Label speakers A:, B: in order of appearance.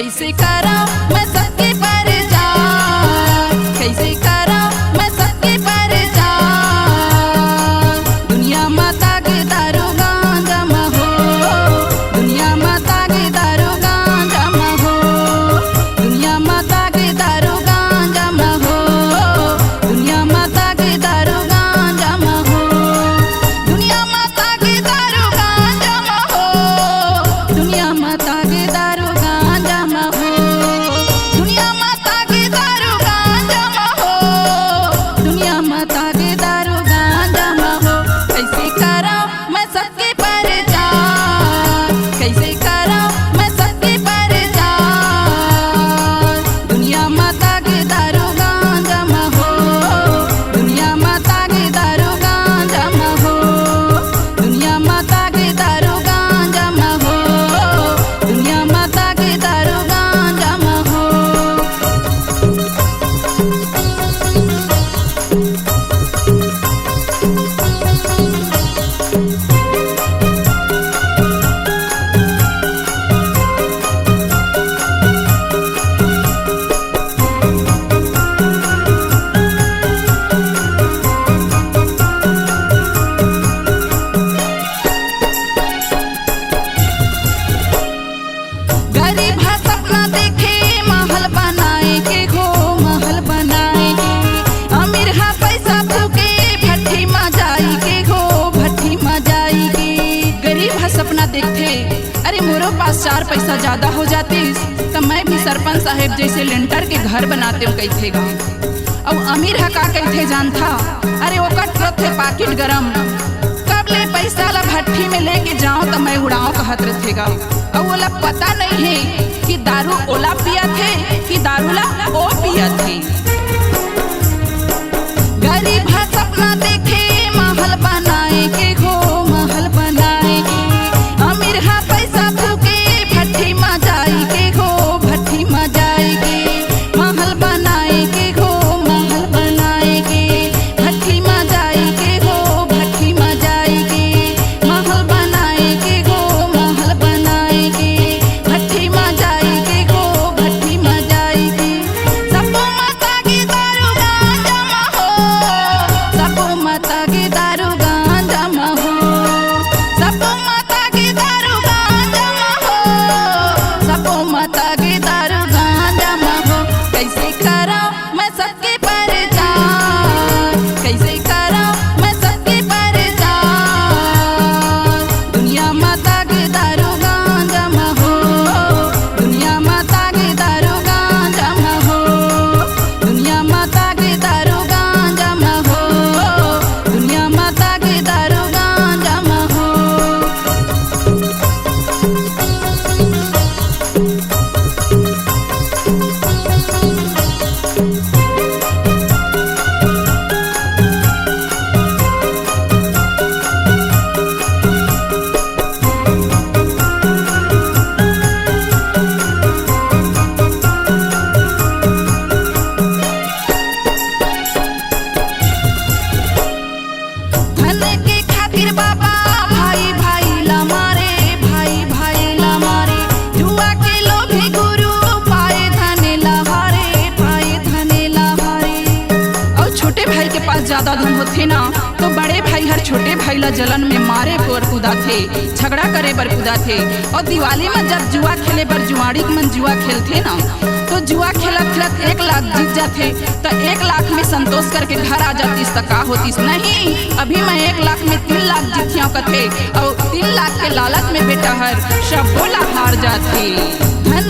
A: कैसे करा मैं सबके परेशान, कैसे करा मैं सबके परेशान। दुनिया माता के दारू गांजा महो, दुनिया माता के दारू गांजा महो, दुनिया माता के दारू गांजा महो, दुनिया माता के दारू गांजा महो, दुनिया माता के दारू गांजा महो, दुनिया माता के दारू गांजा महो, दुनिया माता के दारू गांजा महो, दुनिया माता के दारू गांजा महो। कैसे करा मैं सबके परेशान, कैसे करा मैं सबके परेशान। दुनिया माता के दारू गांजा महो, दुनिया माता के दारू गांजा महो, दुनिया माता के दारू गांजा महो, दुनिया माता के दारू गांजा महो। गरीब है सपना देखे महल बनाए के हो, महल बनाए के। अमीर है पैसा फूके भट्ठी में जाई के हो, भट्ठी में जाई के। गरीब है सपना देखते, अरे मोरो पास 4 पैसा ज्यादा हो जाती तो मैं भी सरपंच साहेब जैसे लेंटर के घर बनाते हूँ कहते गा। अब अमीर है का कहते जानता, अरे वो कट रहे पाकिट गरम, कब ले पैसा ला भट्ठी में लेके जाऊं तो मैं उड़ाऊं कहत रहेगा। अब वो ला पता नहीं है कि दारू ओला पिया थे कि दारू ला ओ पिया थे। गरीब है सपना देखे महल बनाए के हो, महल बनाए के। अमीर है पैसा फूके भट्ठी में जाई के हो, भट्ठी में जाई के। महल बनाए के हो, महल बनाए के। भट्ठी में जाई के हो, भट्ठी में जाई के। महल बनाए के हो, महल बनाए के। भट्ठी में जाई के हो, भट्ठी में जाई के। सबो माता के दारू गांजा महो, सबो माता के दारू गांजा महो, सबो माता के दारू गांजा महो, सबो माता के दारू गांजा महो। कैसे करा मैं सबके परेशान, कैसे करा मैं सबके परेशान। दुनिया माता के दारू गांजा महो, दुनिया माता के दारू गांजा महो, दुनिया माता के दारू गांजा महो, दुनिया माता के दारू गांजा महो। धन के खातिर बाबा भाई भाई ला मारे, भाई भाई ला मारे। जुआ के लोभी गुरु पाए धने ला हारे, पाए धने ला हारे। और छोटे भाई के पास ज्यादा धन होते ना तो बड़े भाई हर छोटे भाई ला जलन में मारे पर कूदा थे, झगड़ा करे पर कूदा थे। और दिवाली में जब जुआ खेले पर जुआड़ी मन जुआ खेलते ना तो जुआ खेलत खेलत 1 लाख जीत जाते तो 1 लाख में संतोष करके घर आ जातीस तो का होतीस। नहीं, अभी मैं 1 लाख में 3 लाख जीतियों कथे और 3 लाख के लालच में बेटा हर सब बोला हार जाते। धन